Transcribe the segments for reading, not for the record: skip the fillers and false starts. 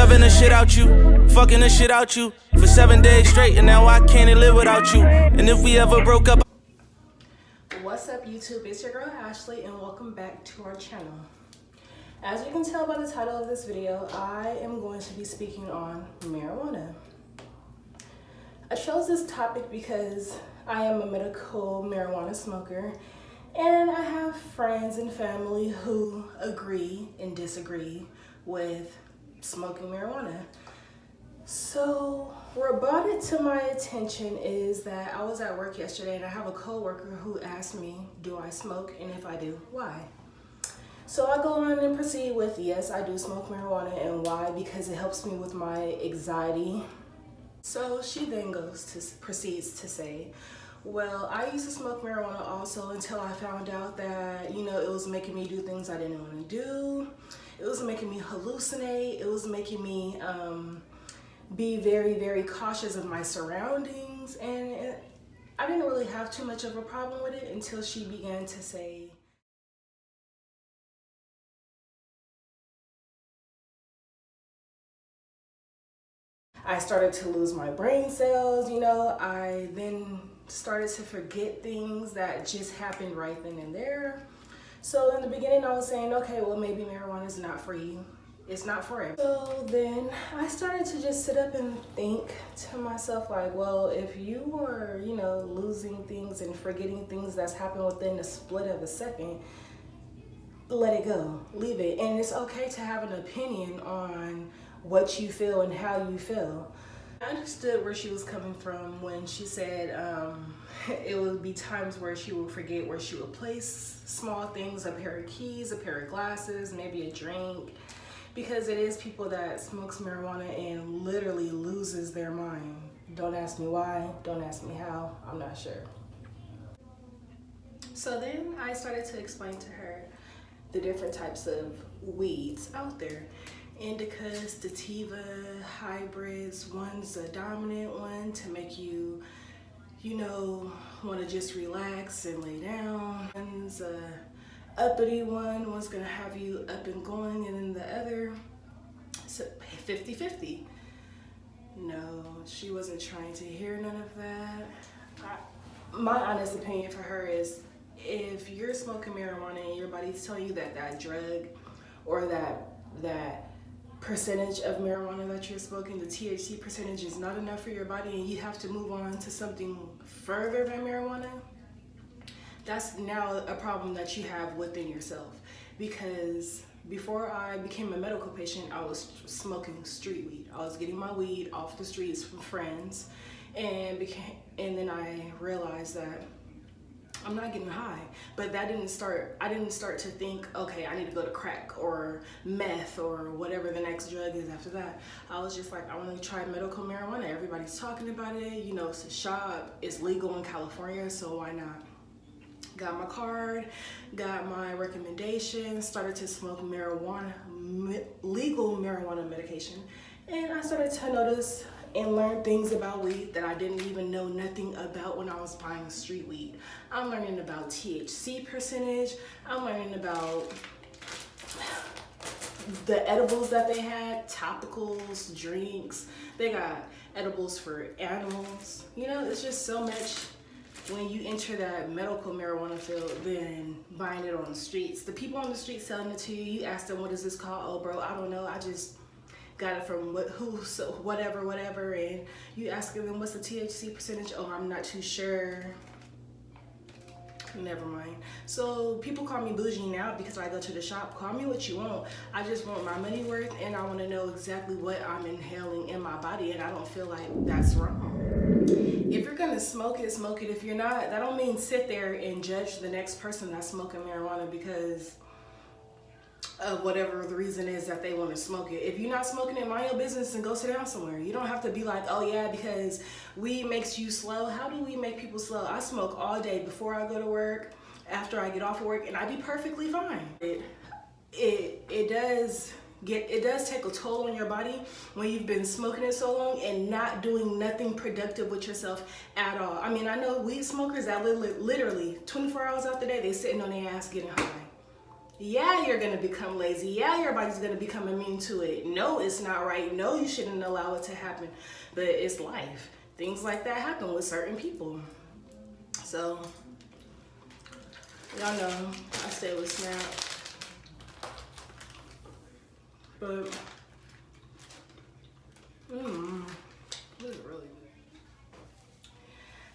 loving the shit out you, fucking the shit out you for 7 days straight, and now I can't live without you. And if we ever broke up. What's up, YouTube? It's your girl Ashley, and welcome back to our channel. As you can tell by the title of this video, I am going to be speaking on marijuana. I chose this topic because I am a medical marijuana smoker, and I have friends and family who agree and disagree with smoking marijuana. So what brought it to my attention is that I was at work yesterday and I have a coworker who asked me, do I smoke? And if I do, why? So I go on and proceed with, yes, I do smoke marijuana, and why? Because it helps me with my anxiety. So she then proceeds to say, well, I used to smoke marijuana also until I found out that, you know, it was making me do things I didn't want to do. It was making me hallucinate. It was making me be very, very cautious of my surroundings. And I didn't really have too much of a problem with it until she began to say, I started to lose my brain cells, you know. I then started to forget things that just happened right then and there. So in the beginning I was saying, okay, well, maybe marijuana is not for you. It's not for everyone. So then I started to just sit up and think to myself, like, well, if you are, you know, losing things and forgetting things that's happened within the split of a second, let it go, leave it. And it's okay to have an opinion on what you feel and how you feel. I understood where she was coming from when she said it would be times where she would forget where she would place small things, a pair of keys, a pair of glasses, maybe a drink, because it is people that smokes marijuana and literally loses their mind. Don't ask me why, don't ask me how, I'm not sure. So then I started to explain to her the different types of weeds out there. Indicas, sativa, hybrids. One's a dominant one to make you, you know, want to just relax and lay down. One's a uppity one. One's gonna have you up and going, and then the other, so 50-50. No, she wasn't trying to hear none of that. My honest opinion for her is, if you're smoking marijuana and your body's telling you that that drug or that percentage of marijuana that you're smoking, the THC percentage, is not enough for your body and you have to move on to something further than marijuana, that's now a problem that you have within yourself. Because before I became a medical patient, I was smoking street weed. I was getting my weed off the streets from friends, and then I realized that I'm not getting high. But that didn't start, I didn't start to think, okay, I need to go to crack or meth or whatever the next drug is after that. I was just like, I want to try medical marijuana. Everybody's talking about it. You know, it's a shop. It's legal in California, so why not? Got my card, got my recommendation, started to smoke marijuana, legal marijuana medication. And I started to notice and learn things about weed that I didn't even know nothing about when I was buying street weed. I'm learning about THC percentage. I'm learning about the edibles that they had, topicals, drinks. They got edibles for animals. You know, it's just so much when you enter that medical marijuana field than buying it on the streets. The people on the street selling it to you, you ask them, what is this called? Oh, bro, I don't know. I just got it from whatever, and you ask them what's the THC percentage. Oh, I'm not too sure. Never mind. So people call me bougie now because I go to the shop. Call me what you want. I just want my money worth, and I want to know exactly what I'm inhaling in my body, and I don't feel like that's wrong. If you're gonna smoke it, smoke it. If you're not, that don't mean sit there and judge the next person that's smoking marijuana because of whatever the reason is that they want to smoke it. If you're not smoking it, mind your business and go sit down somewhere. You don't have to be like, oh yeah, because weed makes you slow. How do we make people slow? I smoke all day before I go to work, after I get off of work, and I be perfectly fine. It does take a toll on your body when you've been smoking it so long and not doing nothing productive with yourself at all. I mean, I know weed smokers that literally 24 hours out the day, they sitting on their ass getting high. Yeah, you're gonna become lazy. Yeah, your body's gonna become immune to it. No, it's not right. No, you shouldn't allow it to happen. But it's life. Things like that happen with certain people. So, y'all know I stay with Snap. But, this is really good.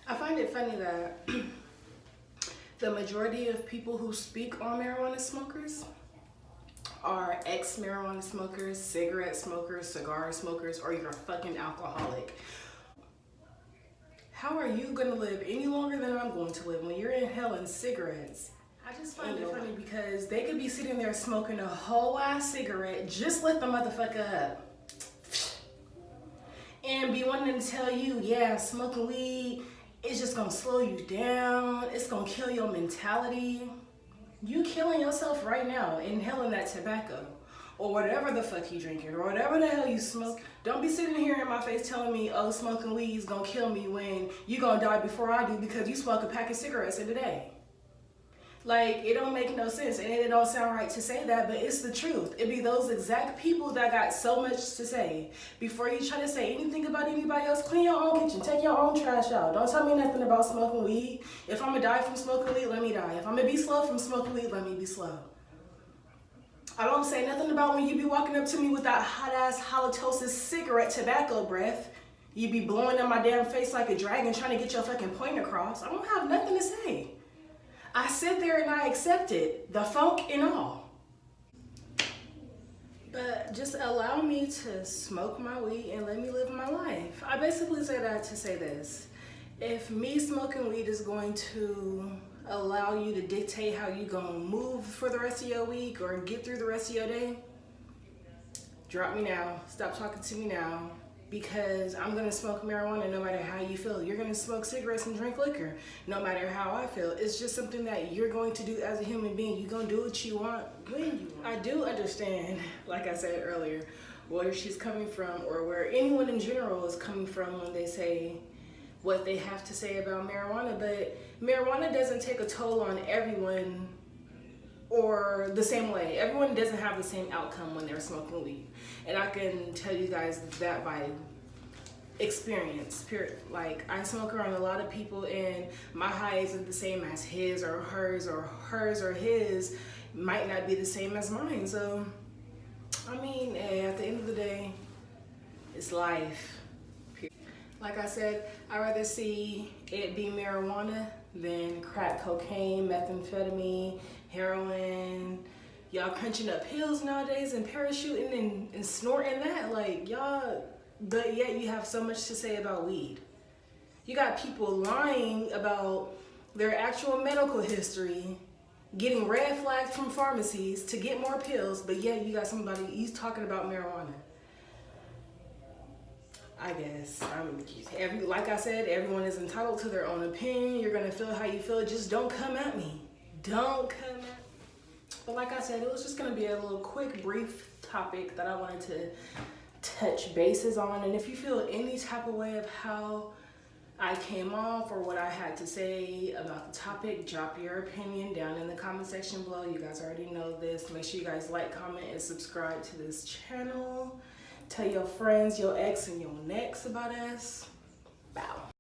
I find it funny that the majority of people who speak on marijuana smokers are ex-marijuana smokers, cigarette smokers, cigar smokers, or you're a fucking alcoholic. How are you gonna live any longer than I'm going to live when you're inhaling cigarettes? I just find it funny because they could be sitting there smoking a whole ass cigarette, just lit the motherfucker up, and be wanting to tell you, yeah, smoking weed, it's just gonna slow you down, it's gonna kill your mentality. You killing yourself right now, inhaling that tobacco, or whatever the fuck you drinking, or whatever the hell you smoke. Don't be sitting here in my face telling me, oh, smoking weed is gonna kill me when you gonna die before I do because you smoke a pack of cigarettes in a day. Like, it don't make no sense, and it don't sound right to say that, but it's the truth. It be those exact people that got so much to say. Before you try to say anything about anybody else, clean your own kitchen, take your own trash out. Don't tell me nothing about smoking weed. If I'm gonna die from smoking weed, let me die. If I'm gonna be slow from smoking weed, let me be slow. I don't say nothing about when you be walking up to me with that hot-ass halitosis cigarette tobacco breath. You be blowing in my damn face like a dragon trying to get your fucking point across. I don't have nothing to say. I sit there and I accept it, the funk and all. But just allow me to smoke my weed and let me live my life. I basically say that to say this. If me smoking weed is going to allow you to dictate how you gonna move for the rest of your week or get through the rest of your day, drop me now, stop talking to me now. Because I'm gonna smoke marijuana no matter how you feel. You're gonna smoke cigarettes and drink liquor no matter how I feel. It's just something that you're going to do as a human being. You're gonna do what you want when you want. I do understand, like I said earlier, where she's coming from or where anyone in general is coming from when they say what they have to say about marijuana. But marijuana doesn't take a toll on everyone or the same way. Everyone doesn't have the same outcome when they're smoking weed. And I can tell you guys that by experience, period. Like, I smoke around a lot of people and my high isn't the same as his or hers or his might not be the same as mine. So, I mean, at the end of the day, it's life. Period. Like I said, I'd rather see it be marijuana than crack cocaine, methamphetamine, heroin, y'all crunching up pills nowadays and parachuting and snorting that, like, y'all, but yet you have so much to say about weed. You got people lying about their actual medical history, getting red flags from pharmacies to get more pills, but yet you got somebody, he's talking about marijuana. I guess, like I said, everyone is entitled to their own opinion. You're gonna feel how you feel, just don't come at me. Don't come at me. But like I said, it was just gonna be a little quick, brief topic that I wanted to touch bases on. And if you feel any type of way of how I came off or what I had to say about the topic, drop your opinion down in the comment section below. You guys already know this. Make sure you guys like, comment, and subscribe to this channel. Tell your friends, your ex, and your next about us. Bow.